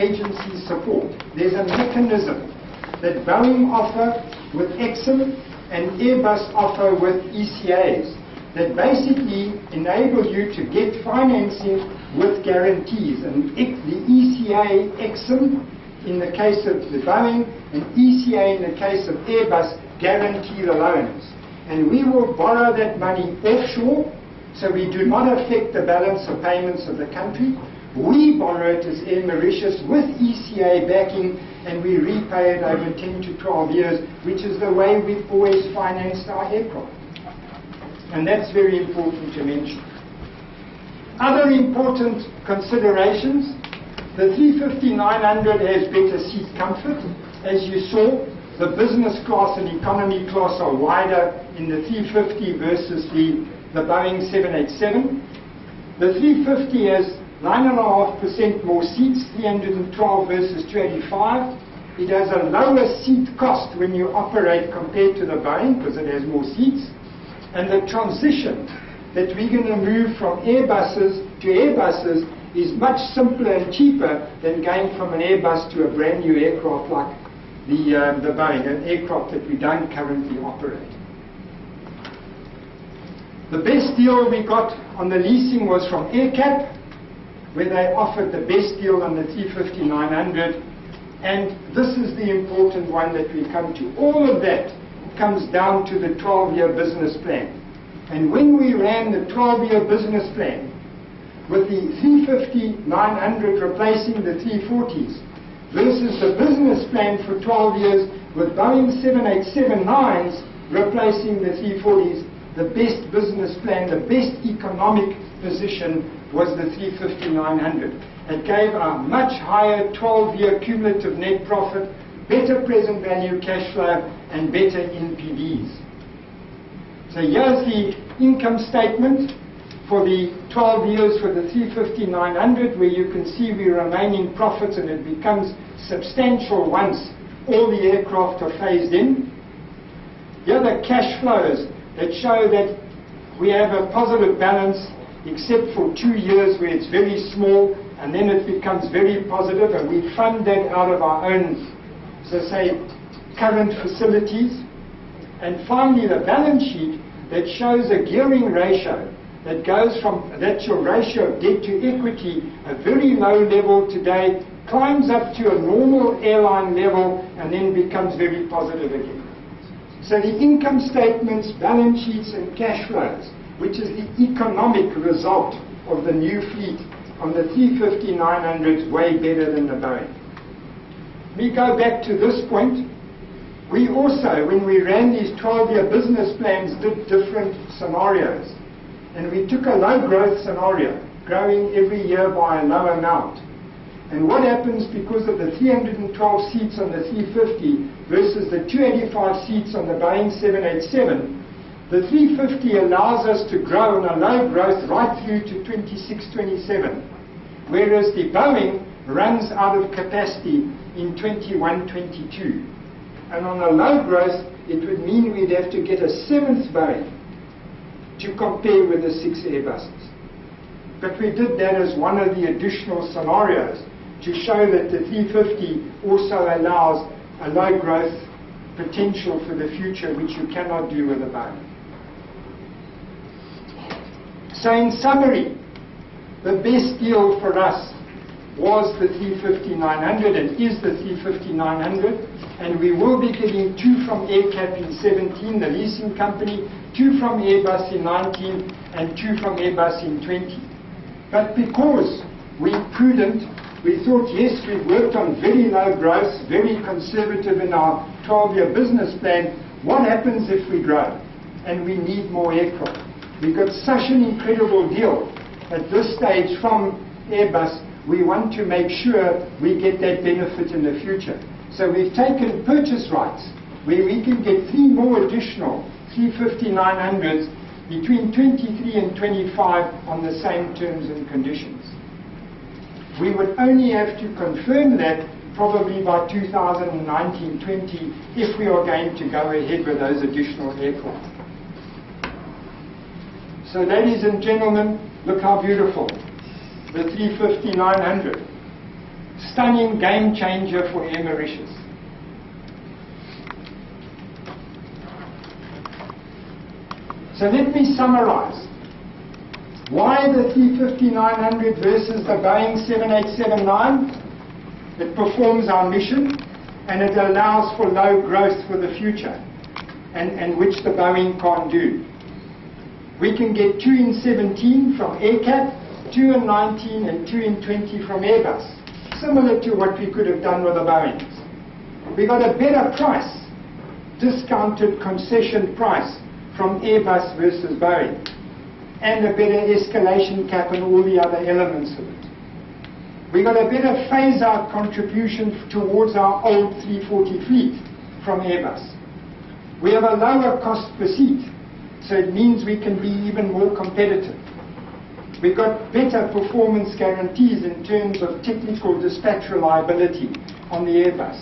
agency support. There's a mechanism that Boeing offer with Exim and Airbus offer with ECAs that basically enable you to get financing with guarantees. And the ECA, Exim, in the case of the Boeing, and ECA in the case of Airbus, guarantee the loans. And we will borrow that money offshore, so we do not affect the balance of payments of the country. We borrow it as Air Mauritius with ECA backing, and we repay it over 10 to 12 years, which is the way we've always financed our aircraft. And that's very important to mention. Other important considerations: the A350-900 has better seat comfort. As you saw, the business class and economy class are wider in the 350 versus the Boeing 787. The 350 has 9.5% more seats, 312 versus 285. It has a lower seat cost when you operate compared to the Boeing because it has more seats. And the transition that we're going to move from Airbuses to Airbuses is much simpler and cheaper than going from an Airbus to a brand new aircraft like the Boeing, an aircraft that we don't currently operate. The best deal we got on the leasing was from AirCap, where they offered the best deal on the A350-900, and this is the important one that we come to. All of that comes down to the 12-year business plan. And when we ran the 12-year business plan, with the A350-900 replacing the 340s, versus the business plan for 12 years with Boeing 787-9s replacing the 340s, the best business plan, the best economic position was the A350-900. It gave a much higher 12-year cumulative net profit, better present value cash flow, and better NPVs. So here's the income statement for the 12 years for the A350-900, where you can see we remain in profits, and it becomes substantial once all the aircraft are phased in. Here are the cash flows that show that we have a positive balance, except for 2 years where it's very small, and then it becomes very positive, and we fund that out of our own, so say, current facilities. And finally, the balance sheet that shows a gearing ratio that goes from, that's your ratio of debt to equity, a very low level today, climbs up to a normal airline level, and then becomes very positive again. So the income statements, balance sheets, and cash flows, which is the economic result of the new fleet on the A350-900, is way better than the Boeing. We go back to this point. We also, when we ran these 12-year business plans, did different scenarios. And we took a low growth scenario, growing every year by a low amount. And what happens because of the 312 seats on the 350 versus the 285 seats on the Boeing 787, the 350 allows us to grow on a low growth right through to 26, 27, whereas the Boeing runs out of capacity in 21, 22. And on a low growth, it would mean we'd have to get a 7th Boeing to compare with the 6 Airbuses. But we did that as one of the additional scenarios to show that the 350 also allows a low growth potential for the future, which you cannot do with a Boeing. So in summary, the best deal for us was the A350-900 and is the A350-900, and we will be getting 2 from AirCap in 17, the leasing company, 2 from Airbus in 19, and 2 from Airbus in 20. But because we're prudent, we thought, yes, we've worked on very low growth, very conservative in our 12-year business plan. What happens if we grow and we need more aircraft? We got such an incredible deal at this stage from Airbus. We want to make sure we get that benefit in the future. So we've taken purchase rights where we can get 3 more additional A350-900s between 23 and 25 on the same terms and conditions. We would only have to confirm that probably by 2019-20 if we are going to go ahead with those additional aircraft. So ladies and gentlemen, look how beautiful the A350-900. stunning game changer for Air Mauritius. So let me summarize. Why the A350-900 versus the Boeing 787-9? It performs our mission and it allows for low growth for the future, and which the Boeing can't do. We can get 2 in 17 from AirCap, 2 in 19 and 2 in 20 from Airbus, similar to what we could have done with the Boeings. We got a better price, discounted concession price from Airbus versus Boeing, and a better escalation cap and all the other elements of it. We got a better phase-out contribution towards our old 340 fleet from Airbus. We have a lower cost per seat, so it means we can be even more competitive. We got better performance guarantees in terms of technical dispatch reliability on the Airbus.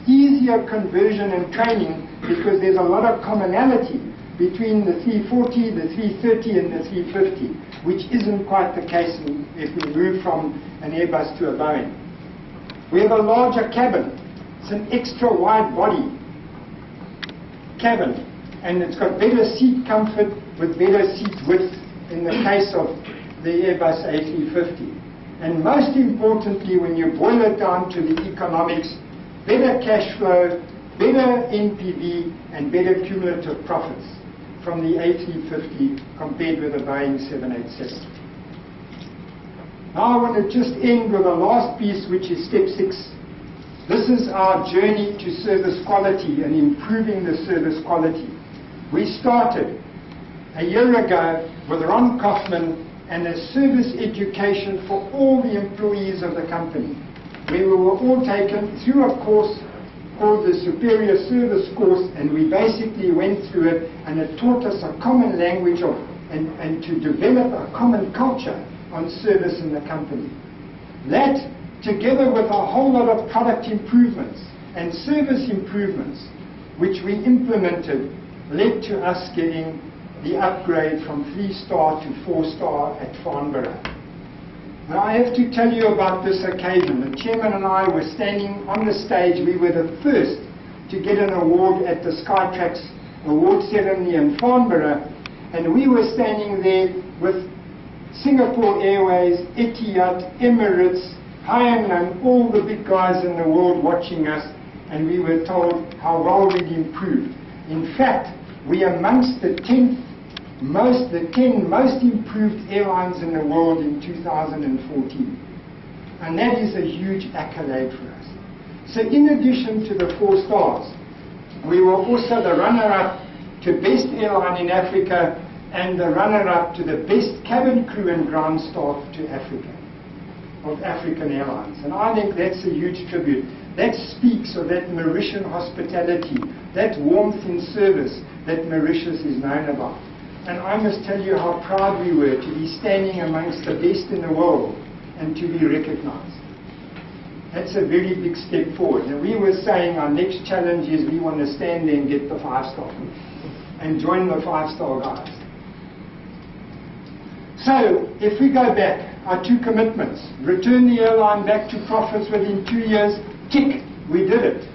Easier conversion and training because there's a lot of commonality between the 340, the 330 and the 350, which isn't quite the case if we move from an Airbus to a Boeing. We have a larger cabin. It's an extra wide body cabin, and it's got better seat comfort with better seat width in the case of the Airbus A350. And most importantly, when you boil it down to the economics, better cash flow, better NPV and better cumulative profits from the A350 compared with the Boeing 787. Now I want to just end with a last piece, which is step 6. This is our journey to service quality and improving the service quality. We started a year ago with Ron Kaufman and a service education for all the employees of the company. We were all taken through a course called the Superior Service Course, and we basically went through it, and it taught us a common language and to develop a common culture on service in the company. That, together with a whole lot of product improvements and service improvements, which we implemented, led to us getting the upgrade from 3-star to 4-star at Farnborough. Now I have to tell you about this occasion. The chairman and I were standing on the stage. We were the first to get an award at the Skytrax award ceremony in Farnborough, and we were standing there with Singapore Airways, Etihad, Emirates, Hainan, all the big guys in the world watching us, and we were told how well we'd improved. In fact, we are amongst the 10 most improved airlines in the world in 2014. And that is a huge accolade for us. So in addition to the 4 stars, we were also the runner-up to Best Airline in Africa and the runner-up to the Best Cabin Crew and Ground Staff to Africa, of African Airlines. And I think that's a huge tribute. That speaks of that Mauritian hospitality, that warmth in service that Mauritius is known about. And I must tell you how proud we were to be standing amongst the best in the world and to be recognized. That's a very big step forward. And we were saying our next challenge is we want to stand there and get the 5-star and join the 5-star guys. So if we go back, our 2 commitments: return the airline back to profits within 2 years, tick, we did it.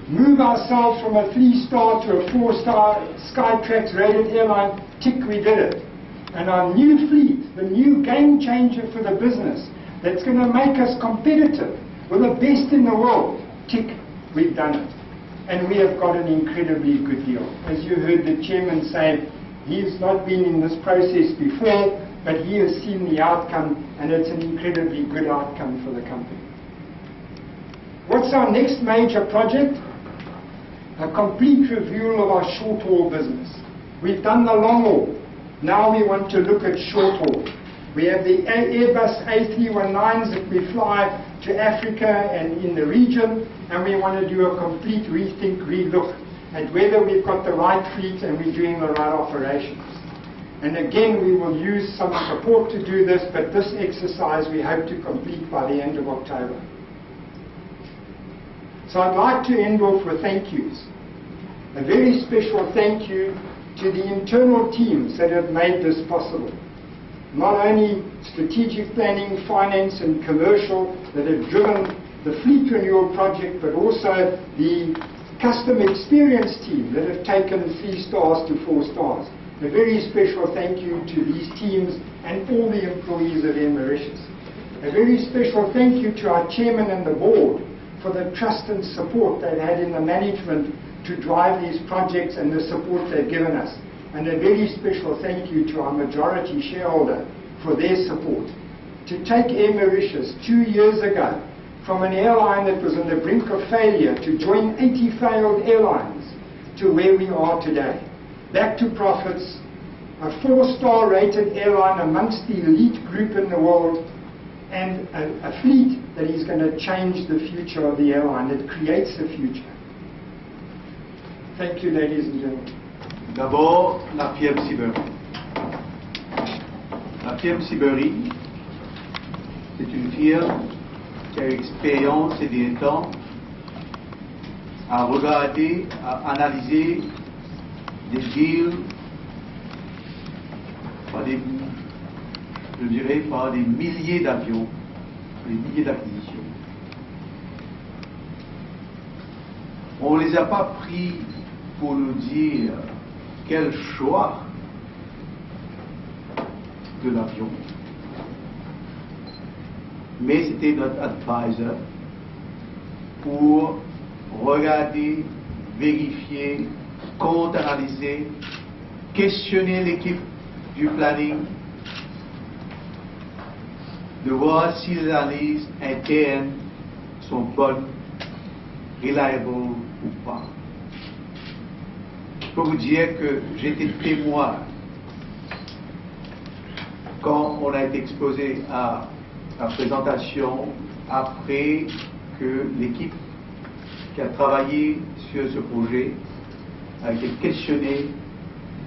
Move ourselves from a 3-star to a 4-star Skytrax rated airline, tick, we did it. And our new fleet, the new game changer for the business, that's going to make us competitive with the best in the world, tick, we've done it. And we have got an incredibly good deal. As you heard the chairman say, he's not been in this process before, but he has seen the outcome, and it's an incredibly good outcome for the company. What's our next major project? A complete review of our short-haul business. We've done the long haul. Now we want to look at short-haul. We have the Airbus A319s that we fly to Africa and in the region, and we want to do a complete rethink, relook at whether we've got the right fleet and we're doing the right operations. And again, we will use some support to do this, but this exercise we hope to complete by the end of October. So I'd like to end off with thank yous. A very special thank you to the internal teams that have made this possible. not only strategic planning, finance and commercial that have driven the fleet renewal project, but also the customer experience team that have taken 3 stars to 4 stars. A very special thank you to these teams and all the employees of Air Mauritius. A very special thank you to our chairman and the board for the trust and support they've had in the management to drive these projects and the support they've given us. And a very special thank you to our majority shareholder for their support. To take Air Mauritius 2 years ago from an airline that was on the brink of failure to join 80 failed airlines to where we are today. Back to profits, a 4-star rated airline amongst the elite group in the world, and a fleet that is going to change the future of the airline. It creates the future. Thank you, ladies and gentlemen. D'abord, la firme Seabury. La firme Seabury, c'est une firme qui a eu expérience ces derniers temps à regarder, à analyser des deals par des, je dirais, par des milliers d'avions, des milliers d'acquisitions. On ne les a pas pris pour nous dire quel choix de l'avion, mais c'était notre advisor pour regarder, vérifier, contre-analyser, questionner l'équipe du planning, de voir si les analyses internes sont bonnes, reliable ou pas. Je peux vous dire que j'étais témoin quand on a été exposé à la présentation, après que l'équipe qui a travaillé sur ce projet a été questionnée